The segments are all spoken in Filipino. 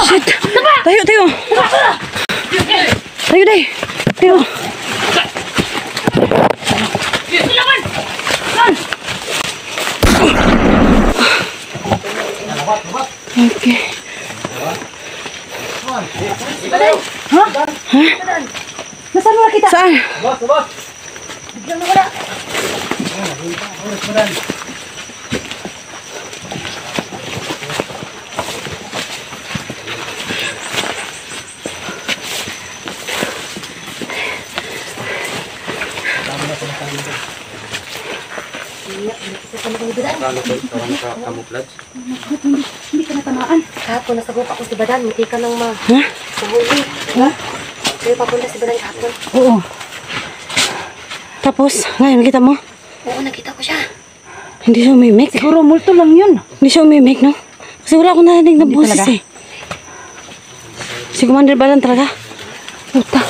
Shit! Tayo, tayo! Tayo, day! Tayo! Okay. Ha? Ha? Nasaan mo nakita? Saan? Biglang nawala. Hindi ka natamaan. Kahapon, nasagot ako si Badan. Hindi ka nang Ha? mahuli. Ha? Kaya papunta si Badan kahapon. Oo. Tapos, ngayon nakita mo? Oo, nakita ko siya. Hindi siya umimik. Siguro multo lang yun. Hindi siya umimik, no? Kasi wala akong narinig na boses eh. Si Commander Badan talaga. Puta.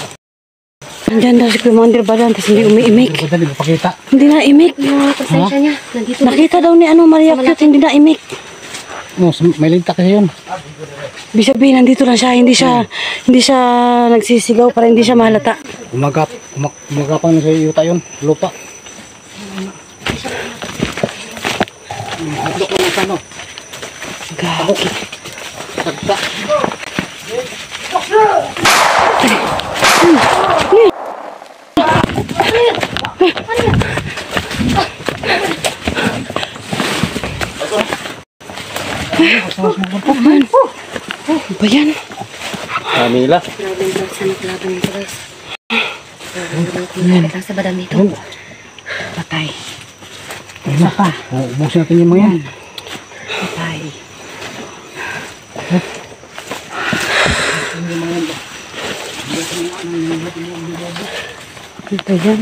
Nandiyan daw si Commander Badan, tapos hindi umiimik. Hindi mo pakita. Hindi na imik. Pasensya niya. Nandito Nakita daw ni Maria Cute, hindi na imik. No, may linta kasi yun. Ibig sabihin, nandito lang siya. Hindi siya nagsisigaw para hindi siya mahalata. Umagapang na sa yuta yun. Lupa. Hadlok mo sa ano. Gagi. Sagsa. Ba yan? Camila. Grabe yung drugs na naglaban nito, guys. Kumapit lang sa Badan dito. Patay. Isa pa. Ubusin natin yung mga yan. Patay. Ano ba yan?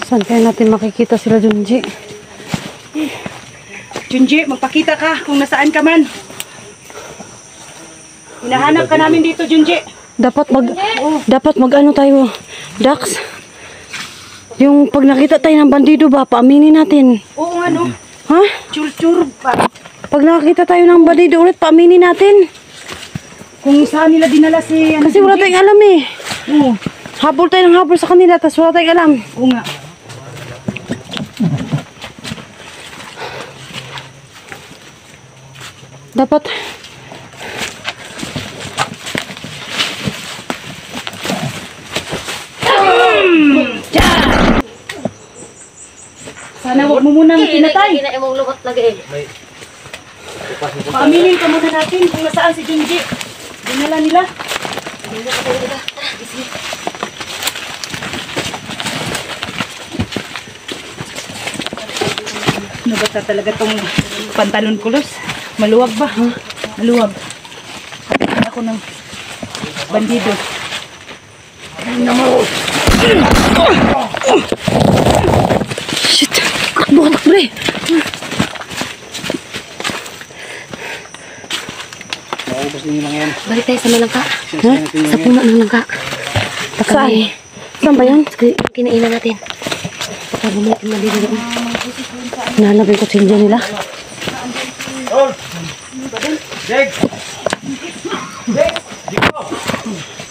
Saan kaya natin makikita sila, Junji? Junji, magpakita ka kung nasaan ka man. Hinahanap ka namin dito, Junji. Dapat mag-ano tayo, Dax. Yung pag nakita tayo ng bandido ba, paaminin natin. Oo nga, no? Ha? Chur-chur pa. Pag nakita tayo ng bandido ulit, paaminin natin. Kung saan nila dinala si... Kasi wala tayong alam eh. Oo. Habol tayo ng habol sa kanila, tapos wala tayong alam. Oo nga. Dapat... Sana huwag mo munang pinatay. Kina imong lubot lagi eh. Paaminin ka muna natin kung nasaan si Junji. Dinala nila. Ano ba talaga tong pantalon kulos? Maluwag ba? Ha? Maluwag. Kapit ako ng bandido. Shit! Takbo, takbo eh! Maubos din yung mga yan. Balik tayo sa malangka. Ha? Sa puno ng langka. Saan? Saan ba yan? Kinainan natin. Baka bumalik yung bandido doon. Nahanap yung kutsilyo nila.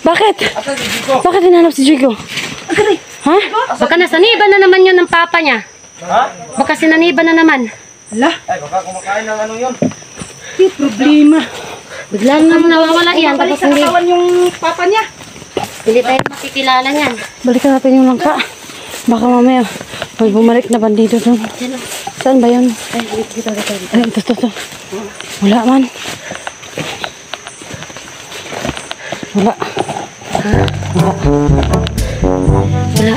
Bakit? Bakit hinahanap si Jigo? Ha? Baka nasaniban na naman yun ng papa niya. Baka sinaniban na naman. Ala, Ay, baka kumakain ng ano yun. may problema. Bigla naman nawawala yan. Balik Tapos sa katawan yung papa niya. hindi tayo makikilala niyan. Balikan natin yung langka. Baka mamaya may bumalik na bandido doon. Yan o. Saan ba yun? Ay, dito. Ay, ito. Wala man. Wala. Wala.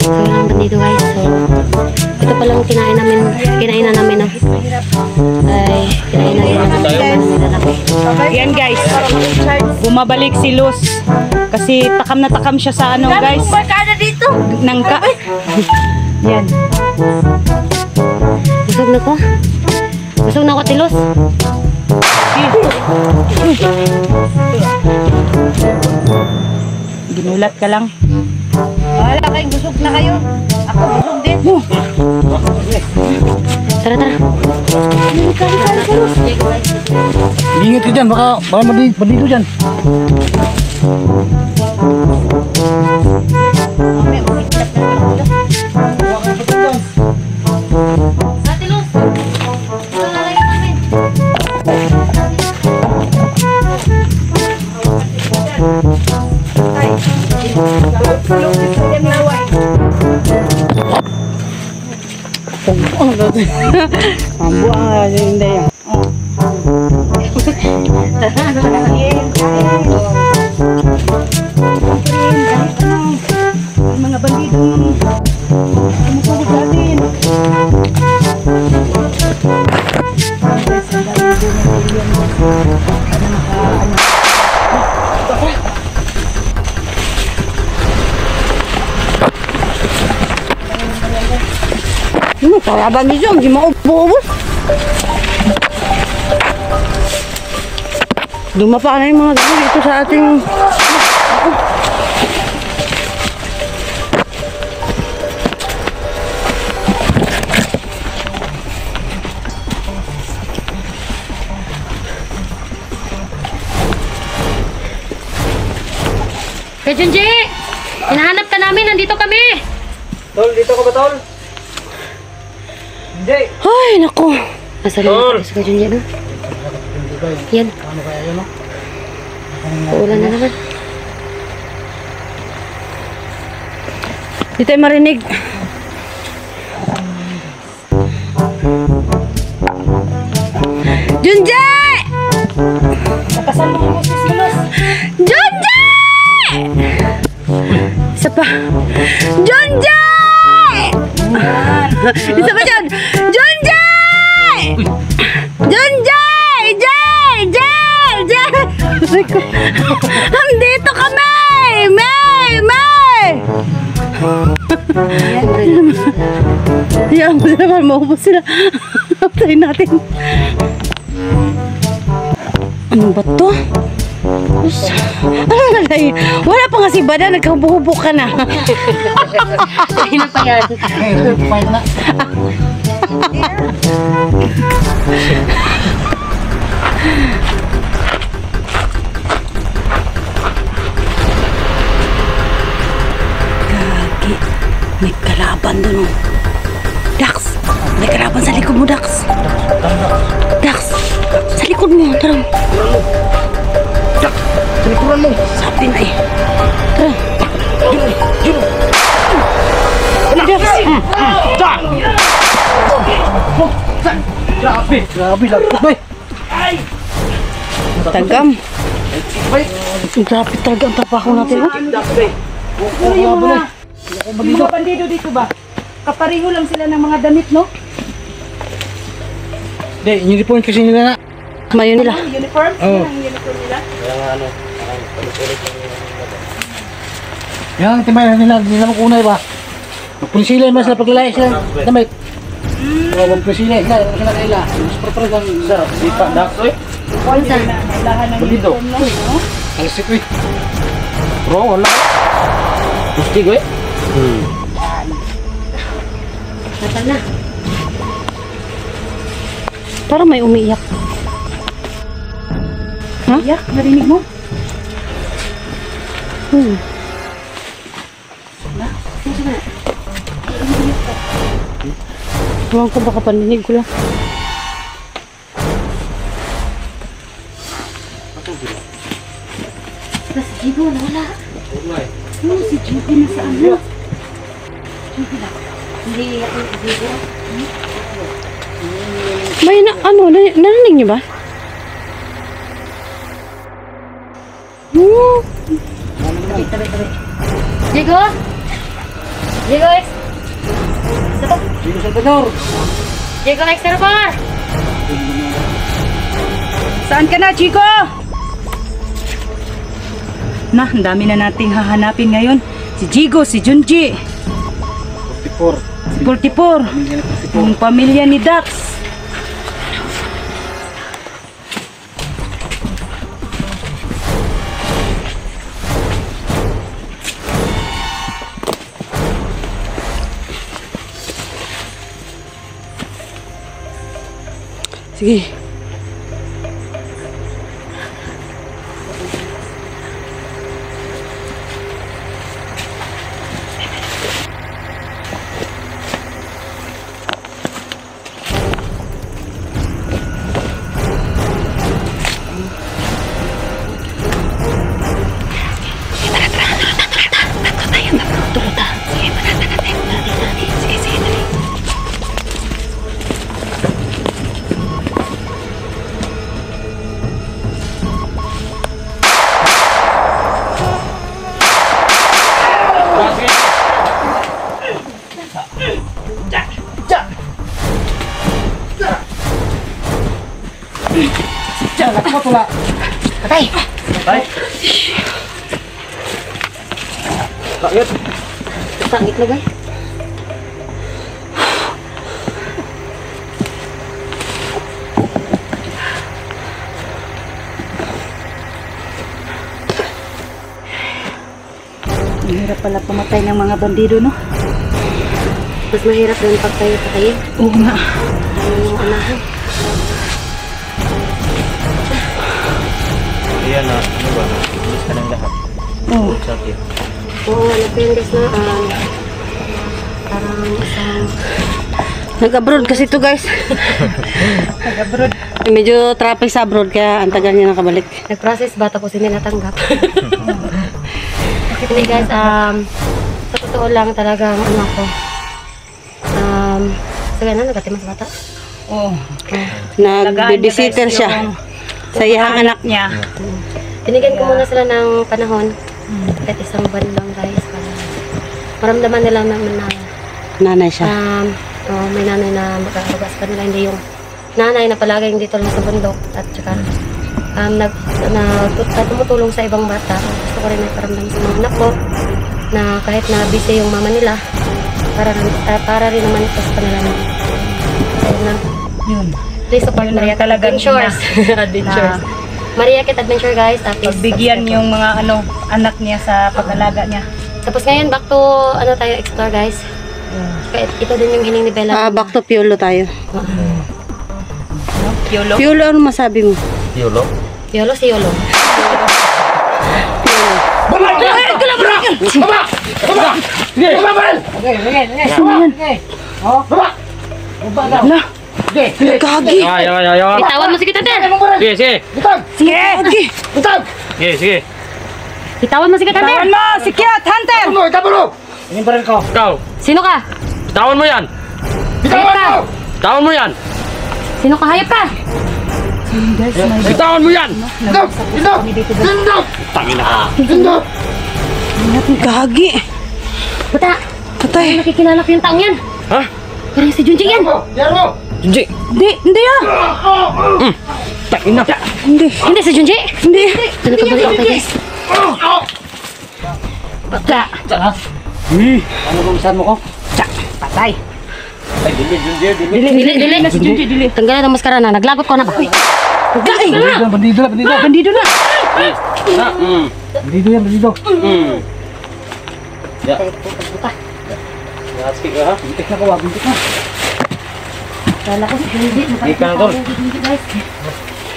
So, walang bandido guys. So, ito palang kinainan namin. No? Ay, kinainan namin. Yan guys, bumabalik si Luz. Kasi takam na takam siya sa ano guys. Barkada dito. Nangka. Yan. Busog na ko. Busog na ko, Tilos. Ginulat ka lang. Wala kayong busog na kayo. Ako busog din. Tara, tara. Ingat ka dyan, baka maligo dyan. Ate Luz, ito na kayo namin. Ano ba ito? Ang buang hindi yan. Mga bandido. Tumutulog sa atin. Kalaban niyo dyan, hindi maupo-ubos. Dumapa na yung mga dito dito sa ating... Kay Junji! Hinahanap ka namin, nandito kami! Tol, dito ka ba, Tol? Hindi. Ay, naku. Nasa rin sa Kay Junji, no? Yan. Ano kaya yun, no? Uulan na naman. Di tayo marinig. Junji! Nakasan mo yung boses mo, Luz. Junji! Isa pa. Junji! Isa pa dyan. Junji! Junji! Jay! Jay! Jay! Nandito kami! May! May! Yan mo naman, maubos sila. Try natin. Ano ba to? Ano na lang? Wala pa nga si Bada, nagkabuhubok ka na. Ayun na pa yan. Fine na. Gagi. May kalaban doon. Oh. Dax! May kalaban sa likod mo, Dax. Dax! Sa likod mo. Tara. Sa likuran mo. Sabi na eh. Tara. Grabe. Grabe, lagpot ba eh. Tagam. Grabe talaga ang trabaho natin. Oh. Yung mga bandido dito ba? Kapareho lang sila ng mga damit, no? Hindi, yung report kasi nila na. Mayo nila. Uniform? Oo. Ang uniform nila? Yan, timay nila magkunay ba? Magpulisila naman sila paglalay sila. Damit. Magpulisila sila kaila. Mas prepared ang sa sipa. Daksoy. Lahan ng Bandido. uniform, no? Alisik ko eh. Bro, wala. Gusti ko eh. Nasaan na? Parang may umiiyak. Ha? Yak, narinig mo? Huwag ko baka paninig ko lang. Tapos Jigo, wala. Oh, si Judy na saan na? Hindi ako Jigo. May na, ano, narinig niyo ba? Jigo? Jigo X? Sino Salvador? Jigo X Server! Saan ka na, Chico? Na, ang dami na nating hahanapin ngayon. Si Jigo, si Junji, 44. si 44, yung pamilya ni Dax. Sige. Ako tula. Patay. Tay. Bakit? Sangit na ba? Mahirap pala pumatay ng mga bandido, no? Mas mahirap din pag tayo patayin. Oo nga. Yung anahan. Ayan na, ano ba? Ilis ka ng lahat. Oo. Sakit. Oo nga, nagpindes na. Parang isang... Nag-abroad kasi to guys. Nag-abroad. Medyo traffic sa abroad kaya ang tagal niya nakabalik. Nag-process ba tapos hindi natanggap? Hindi guys, sa totoo lang talagang ano ako. Sabi na, nagatimas bata. Oo. Nag-babysitter siya sa iyang anak. Niya. Binigyan ko muna sila ng panahon. Kahit isang buwan lang guys. Para maramdaman nila naman na Nanay siya. may nanay na mag-aarugas pa nila. Hindi yung nanay na palaging dito lang sa bundok. At saka tumutulong sa ibang bata. Gusto ko rin may paramdam sa mga anak ko na kahit na busy yung mama nila, para rin naman ito sa kanila na Yun. please support Yun Maria ang talagang Adventures. Adventures. Maria Kit Adventure guys. Tapos Pagbigyan yung mga anak niya sa pag-alaga niya. Tapos ngayon back to tayo explore guys. Kaya ito din yung hiling ni Bella. Back to Piolo tayo. Yolo. Piolo, ano masabi mo? Yolo? Yolo si Yolo. Kagi! Ayaw. Bitawan mo si kita din. Sige, sige. Kagi! Sige, sige. Bitawan mo si kita din. Tawan mo! Sikyat! Hunter! Yung baril ko. Ikaw. Sino ka? Bitawan mo yan. Hayop ka. Bitawan mo yan. Sino ka? Hayop ka. Bitawan mo yan. Tangina ka. Kagi! Buta. Patay! Nakikilala ko yung taong yan. Ha? Parang si Junji yan. Junji. Hindi ah! Tangina. Hindi si Junji. Hindi! Ito nakabalik ako guys. Bata. Ano kung saan mo ko? Patay. Ay, dili. Dili. Si Junji, dili. Tanggalin ang maskara na. Naglagot ko na ba? Bandido na. Bandido na! Bandido yan, bandido. Buta. Nasky ka ha? Bintik na ko, bintik na. Kala ko si Junji. Hindi ka na tol. Guys.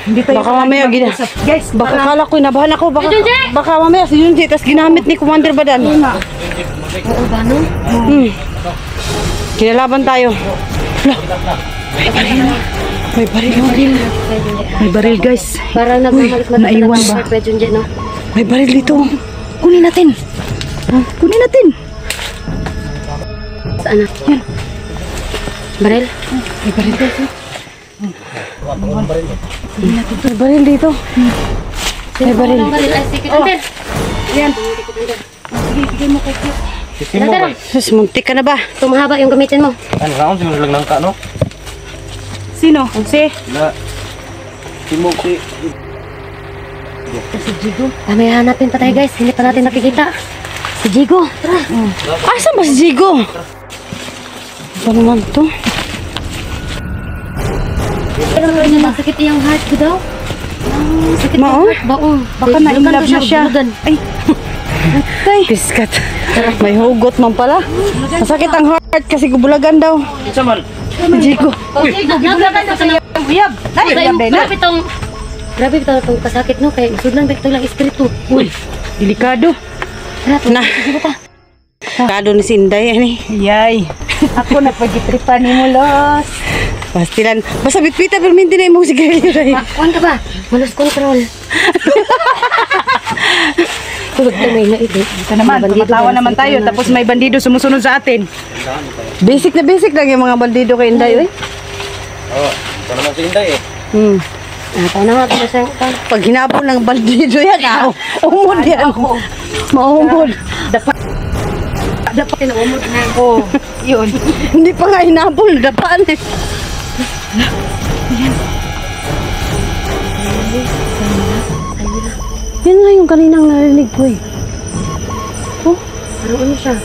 Hindi tayo Baka mamaya Guys, Baka kala ko, inabahan ako. Si Junji! Baka mamaya si Junji, tas ginamit ni Commander Badan. Oo ba no? Kinalaban tayo. May baril. may baril guys. Parang nagmamalit naiwan ba? Kay Junji no? May baril dito. Kunin natin. Kunin natin. Saan na? Yan. Baril? May baril dito. May baril dito. May baril. Ang baril ay secret hunter. Yan. Sige, bigay mo kay Kit. Sisi mo ba? Sus, muntik ka na ba? Tumahaba yung gamitin mo. Ano raon sinunod lang ka no? Sino? Si? Na. Timog si. May hanapin pa tayo guys. Hindi pa natin nakikita. Si Jigo. Tara. Asan ba si Jigo? Ano naman to? Pero masakit yung heart ko daw. Sakit yung Mao? heart. Baong. Baka na-inlove na siya. Ay. Tay. Piskat. May hugot man pala. Masakit ang heart kasi gubulagan daw. Isa man. Jigo. Uyab. Dali, uyab din na. Grabe itong kasakit no, kaya sudlan ba itong lang espiritu. Uy, delikado. Na. Kado ni Sinday ani. Yay. Ako na pagitripan ni mo, Los. Pastilan. Basta bitpita pero hindi na imong sigarilyo dai. Kuan ka ba? Malos control. Tulog na may naibig. Ito naman, tumatawa naman tayo. Tapos may bandido sumusunod sa atin. Basic na basic lang yung mga bandido kay Inday, oy. Oo. Ito naman si Inday eh. Tayo na nga, pinasang ka. Pag hinabol ng bandido yan, umod yan. Maumod. Dapat inaumod na. Oo, yun. Hindi pa nga hinabol, dapaan eh. Yan nga yung kaninang narinig ko eh. Parang ano siya?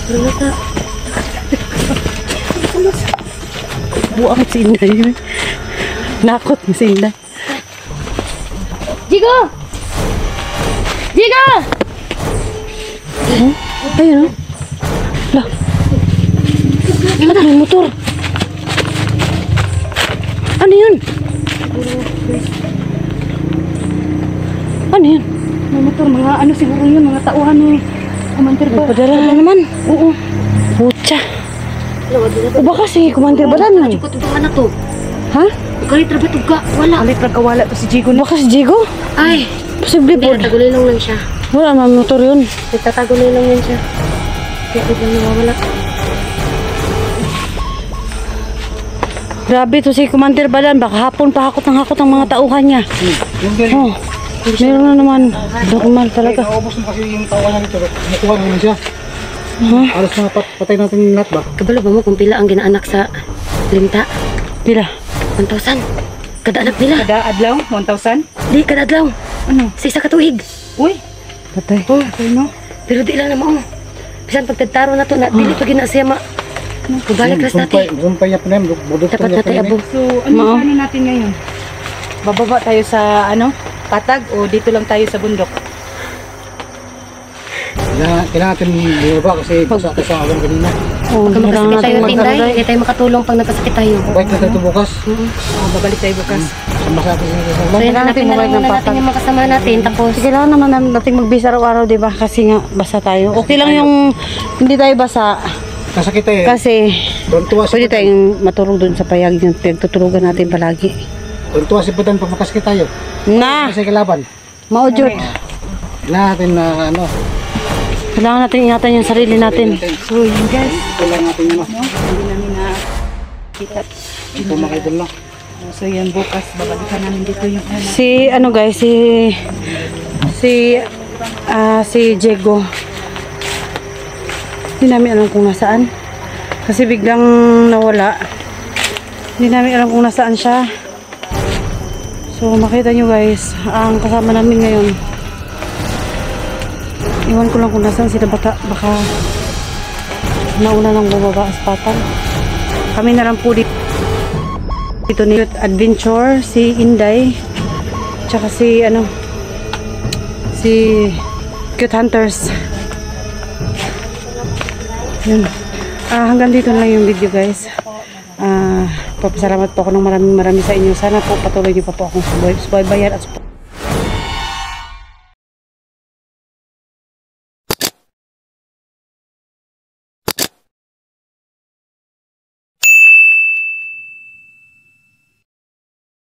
Parang nasa... Buang si Inday. Nakot ni si Inday. Jigo! Jigo! Ayun oh. Lah. Ba't may motor? Ano yun? Ano yun? May motor, mga ano siguro yun, mga tauhan ni Commander ba? Padala na naman. Oo. Pucha. O baka si Commander Badan lang. Jigo, itong anak to. Ha? Galit rabat ka. Wala. Alit kawala to si Jigo na. Baka si Jigo? Ay! Posible Hindi, po. natagulilong lang siya. Wala naman motor yun. Nagtatagulilong yan siya. Kaya biglang nawawala. Grabe to si Commander Badan. Baka hapon pa hakot ng hakot ang mga tauhan niya. Yung girl, Oh. Meron na naman. Normal talaga. naubos na kasi yung tawa niya dito. Nakuha naman siya. Alas na patay natin yung nut ba? Kabalo ba mo kung pila ang ginaanak sa linta? Pila? 1,000. Kada anak nila. Kada adlaw, 1,000. Di, kada adlaw. Ano? Sa isa katuig. Uy, Patay. Oh, ano? pero di lang na mo. Bisan pagtagtaro na to, na dili pa gina siya ma. Kubalik ras natin. Sumpay niya pa na yun. Dapat natin abo. So, ano ano natin ngayon? Bababa tayo sa ano? Patag o dito lang tayo sa bundok? Kailangan natin bumaba kasi sa awan kanina. Oh, Kung kailangan magkasakit tayo, natin Tinday, magdaray. hindi tayo makatulong pag nagkasakit tayo. Bike na tayo bukas. Babalik tayo bukas. Sama sa atin sa So, ulan. yun, hanapin na lang mabalik ng muna natin patag. yung mga kasama natin. Tapos, Kailangan naman natin magbisa araw-araw, di ba? Kasi nga, basa tayo. Okay lang yung hindi tayo basa. Kasakit tayo. Kasi Tuntua si pwede tayong matulog dun sa payag yung pinagtutulogan natin palagi. Tuntua si Budan pag makasakit tayo. Na! Kasi kalaban. Maujod. Kailangan natin na ano. Kailangan natin ingatan yung sarili natin. So, yun guys. Kailangan natin ano. Hindi namin na kita. Ito makidol lang. So, yan bukas. Babalikan namin dito yung ano. Si ano guys, si Diego. Hindi namin alam kung nasaan. Kasi biglang nawala. Hindi namin alam kung nasaan siya. So makita nyo guys, ang kasama namin ngayon. Iwan ko lang kung nasaan sila, baka nauna nang bumaba sa patang. Kami na lang po dito ni Adventure, si Inday, tsaka si Cute Hunters. Yun. Hanggang dito na lang yung video guys. Papasalamat po ako ng maraming sa inyo. Sana po patuloy niyo pa po akong subaybayan at support.